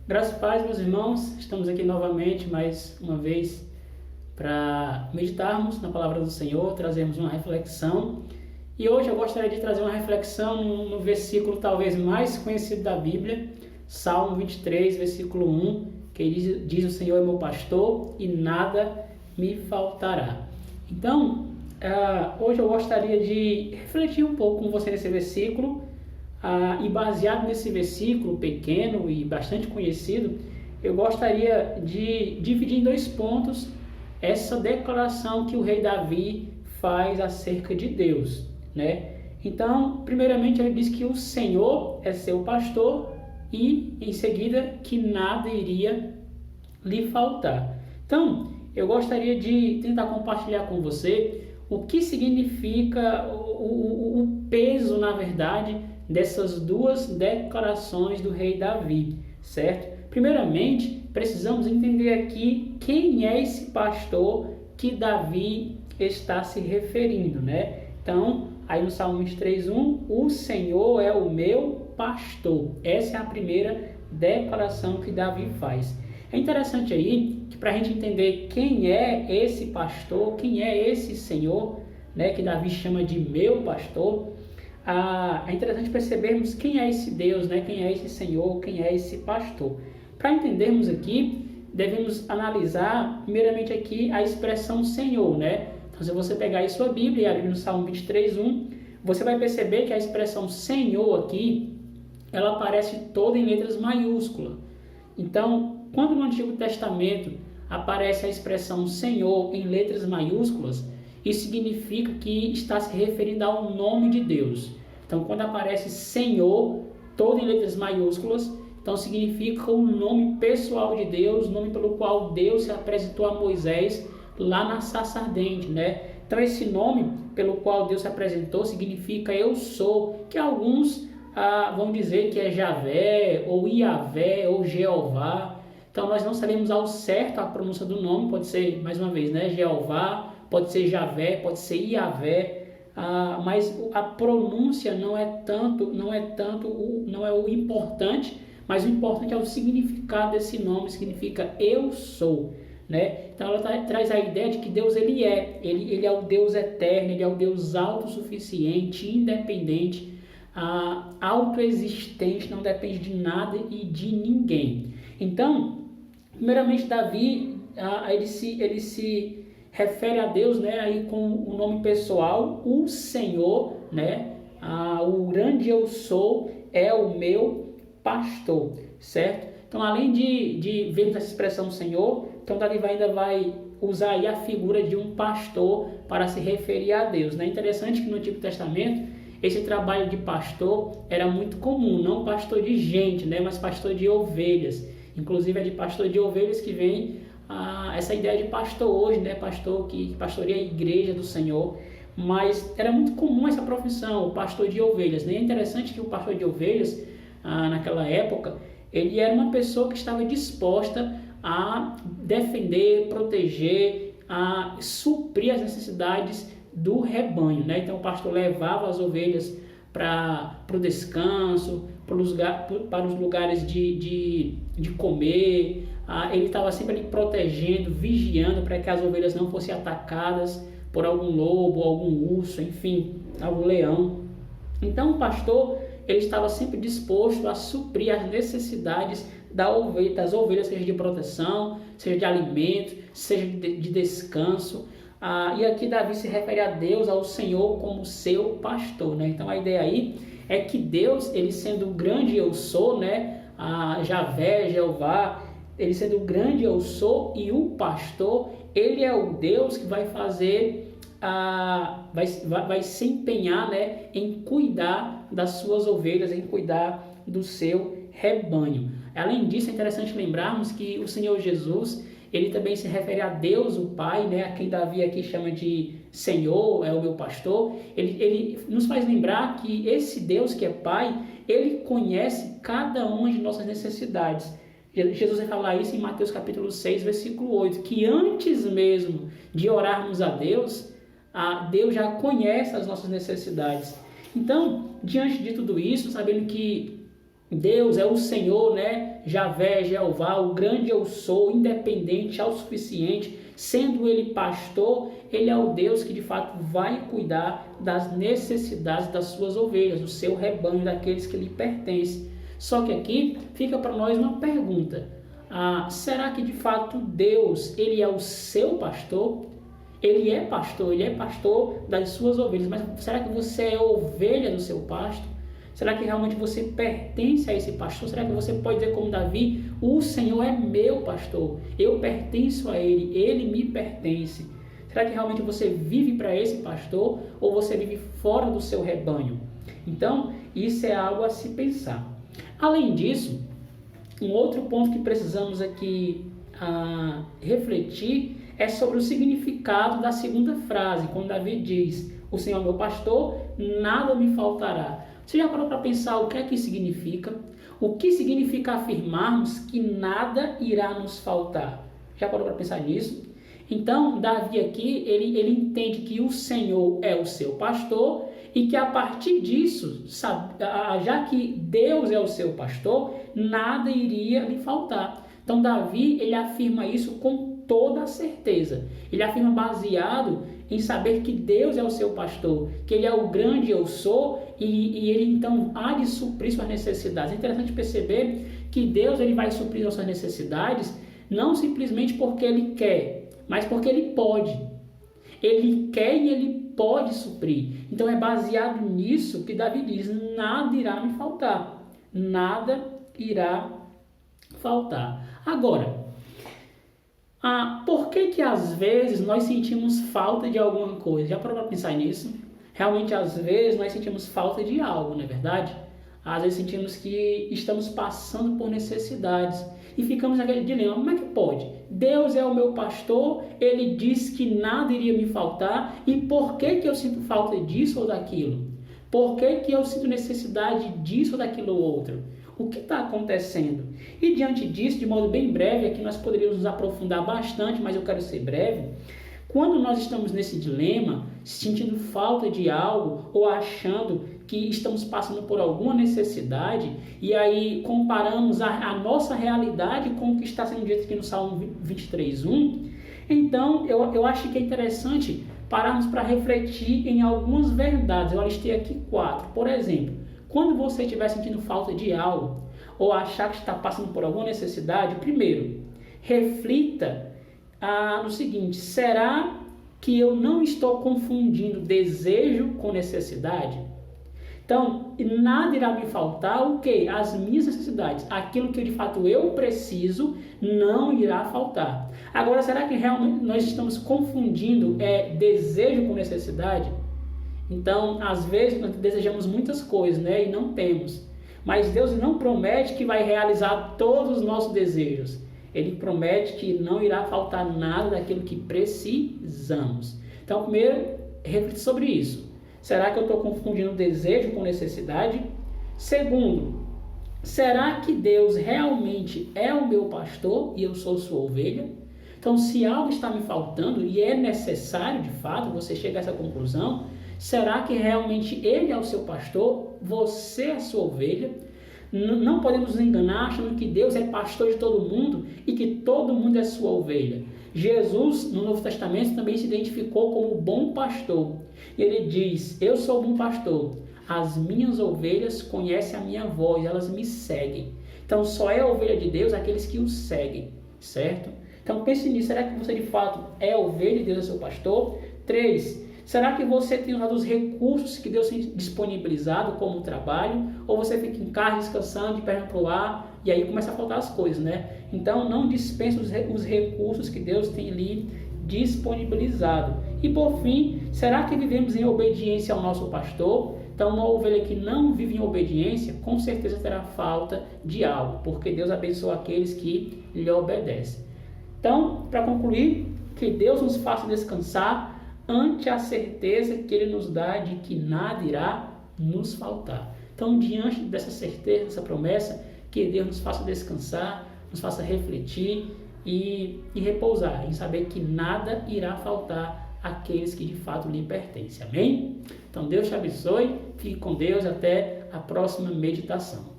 Graças e paz, meus irmãos, estamos aqui novamente, mais uma vez, para meditarmos na palavra do Senhor, trazermos uma reflexão. E hoje eu gostaria de trazer uma reflexão no versículo talvez mais conhecido da Bíblia, Salmo 23, versículo 1, que diz: o Senhor é meu pastor e nada me faltará. Então, hoje eu gostaria de refletir um pouco com você nesse versículo, e baseado nesse versículo pequeno e bastante conhecido, eu gostaria de dividir em dois pontos essa declaração que o rei Davi faz acerca de Deus, né? Então, primeiramente ele diz que o Senhor é seu pastor e, em seguida, que nada iria lhe faltar. Então, eu gostaria de tentar compartilhar com você o que significa o peso, na verdade, dessas duas declarações do rei Davi, certo? Primeiramente, precisamos entender aqui quem é esse pastor que Davi está se referindo, né? Então, aí no Salmo 23:1, o Senhor é o meu pastor. Essa é a primeira declaração que Davi faz. É interessante aí que, para a gente entender quem é esse pastor, quem é esse Senhor, né, que Davi chama de meu pastor, é interessante percebermos quem é esse Deus, né, quem é esse Senhor, quem é esse pastor. Para entendermos aqui, devemos analisar primeiramente aqui a expressão Senhor, né? Então, se você pegar aí sua Bíblia e abrir no Salmo 23:1, você vai perceber que a expressão Senhor aqui, ela aparece toda em letras maiúsculas. Então, quando no Antigo Testamento aparece a expressão Senhor em letras maiúsculas, isso significa que está se referindo ao nome de Deus. Então, quando aparece Senhor, todo em letras maiúsculas, então significa o nome pessoal de Deus, o nome pelo qual Deus se apresentou a Moisés lá na sarça ardente, né? Então, esse nome pelo qual Deus se apresentou significa eu sou, que alguns vão dizer que é Javé, ou Iavé, ou Jeová. Então, nós não sabemos ao certo a pronúncia do nome, pode ser, mais uma vez, né, Jeová, pode ser Javé, pode ser Iavé, mas a pronúncia não é o importante, mas o importante é o significado desse nome, significa eu sou, né? Então ela traz a ideia de que Deus ele é o Deus eterno, ele é o Deus autossuficiente, independente, autoexistente, não depende de nada e de ninguém. Então, primeiramente Davi, ele se refere a Deus, né, aí com o nome pessoal, o Senhor, né, o grande eu sou é o meu pastor, certo? Então, além de vermos essa expressão Senhor, então Davi ainda vai usar aí a figura de um pastor para se referir a Deus, né? Interessante que no Antigo Testamento esse trabalho de pastor era muito comum, não pastor de gente, né, mas pastor de ovelhas. Inclusive é de pastor de ovelhas que vem essa ideia de pastor hoje, né? Pastor que pastoreia a igreja do Senhor, mas era muito comum essa profissão, o pastor de ovelhas, né? É interessante que o pastor de ovelhas, naquela época, ele era uma pessoa que estava disposta a defender, proteger, a suprir as necessidades do rebanho, né? Então o pastor levava as ovelhas para o descanso, para os lugares de comer. Ele estava sempre ali protegendo, vigiando para que as ovelhas não fossem atacadas por algum lobo, algum urso, enfim, algum leão. Então o pastor ele estava sempre disposto a suprir as necessidades das ovelhas, seja de proteção, seja de alimento, seja de descanso. E aqui Davi se refere a Deus, ao Senhor, como seu pastor, né? Então a ideia aí é que Deus, ele sendo o grande eu sou, né? Javé, Jeová, ele sendo o grande eu sou e o pastor, ele é o Deus que vai fazer, vai se empenhar, né, em cuidar das suas ovelhas, em cuidar do seu rebanho. Além disso, é interessante lembrarmos que o Senhor Jesus, ele também se refere a Deus, o Pai, né, a quem Davi aqui chama de Senhor, é o meu pastor. Ele nos faz lembrar que esse Deus que é Pai, ele conhece cada uma de nossas necessidades. Jesus vai falar isso em Mateus capítulo 6, versículo 8, que antes mesmo de orarmos a Deus já conhece as nossas necessidades. Então, diante de tudo isso, sabendo que Deus é o Senhor, né? Javé, Jeová, o grande eu sou, independente, autossuficiente, sendo Ele pastor, Ele é o Deus que de fato vai cuidar das necessidades das suas ovelhas, do seu rebanho, daqueles que lhe pertencem. Só que aqui fica para nós uma pergunta: será que de fato Deus, Ele é o seu pastor? Ele é pastor das suas ovelhas, mas será que você é ovelha do seu pasto? Será que realmente você pertence a esse pastor? Será que você pode dizer como Davi: o Senhor é meu pastor, eu pertenço a Ele, Ele me pertence? Será que realmente você vive para esse pastor ou você vive fora do seu rebanho? Então, isso é algo a se pensar. Além disso, um outro ponto que precisamos aqui refletir é sobre o significado da segunda frase, quando Davi diz: o Senhor é meu pastor, nada me faltará. Você já parou para pensar o que é que significa? O que significa afirmarmos que nada irá nos faltar? Já parou para pensar nisso? Então, Davi aqui, ele entende que o Senhor é o seu pastor e que a partir disso, já que Deus é o seu pastor, nada iria lhe faltar. Então, Davi, ele afirma isso com toda a certeza. Ele afirma baseado em saber que Deus é o seu pastor, que Ele é o grande eu sou e Ele então há de suprir suas necessidades. É interessante perceber que Deus ele vai suprir nossas necessidades não simplesmente porque Ele quer, mas porque Ele pode. Ele quer e Ele pode suprir. Então é baseado nisso que Davi diz: nada irá me faltar. Nada irá faltar. Agora, por que às vezes nós sentimos falta de alguma coisa? Já parou para pensar nisso? Realmente, às vezes, nós sentimos falta de algo, não é verdade? Às vezes sentimos que estamos passando por necessidades e ficamos naquele dilema: como é que pode? Deus é o meu pastor, Ele disse que nada iria me faltar, e por que eu sinto falta disso ou daquilo? Por que eu sinto necessidade disso ou daquilo outro? O que está acontecendo? E diante disso, de modo bem breve, aqui nós poderíamos nos aprofundar bastante, mas eu quero ser breve. Quando nós estamos nesse dilema, sentindo falta de algo ou achando que estamos passando por alguma necessidade, e aí comparamos a nossa realidade com o que está sendo dito aqui no Salmo 23:1, então eu acho que é interessante pararmos para refletir em algumas verdades. Eu listei aqui 4. Por exemplo, quando você estiver sentindo falta de algo ou achar que está passando por alguma necessidade, primeiro, reflita no seguinte: será que eu não estou confundindo desejo com necessidade? Então, nada irá me faltar o quê? As minhas necessidades. Aquilo que de fato eu preciso não irá faltar. Agora, será que realmente nós estamos confundindo desejo com necessidade? Então, às vezes, nós desejamos muitas coisas, né? E não temos. Mas Deus não promete que vai realizar todos os nossos desejos. Ele promete que não irá faltar nada daquilo que precisamos. Então, primeiro, reflita sobre isso. Será que eu estou confundindo desejo com necessidade? Segundo, será que Deus realmente é o meu pastor e eu sou sua ovelha? Então, se algo está me faltando e é necessário, de fato, você chegar a essa conclusão, será que realmente Ele é o seu pastor? Você é a sua ovelha? Não podemos nos enganar achando que Deus é pastor de todo mundo e que todo mundo é sua ovelha. Jesus, no Novo Testamento, também se identificou como bom pastor. E ele diz: eu sou bom pastor, as minhas ovelhas conhecem a minha voz, elas me seguem. Então só é a ovelha de Deus aqueles que o seguem, certo? Então pense nisso: será que você de fato é ovelha de Deus, é seu pastor? 3. Será que você tem usado os recursos que Deus tem disponibilizado, como o trabalho, ou você fica em casa descansando, de perna para o ar, e aí começa a faltar as coisas, né? Então não dispense os recursos que Deus tem lhe disponibilizado. E por fim, será que vivemos em obediência ao nosso pastor? Então uma ovelha que não vive em obediência, com certeza terá falta de algo, porque Deus abençoa aqueles que lhe obedecem. Então, para concluir, que Deus nos faça descansar ante a certeza que Ele nos dá de que nada irá nos faltar. Então, diante dessa certeza, dessa promessa, que Deus nos faça descansar, nos faça refletir e repousar, em saber que nada irá faltar àqueles que de fato lhe pertencem. Amém? Então, Deus te abençoe, fique com Deus, até a próxima meditação.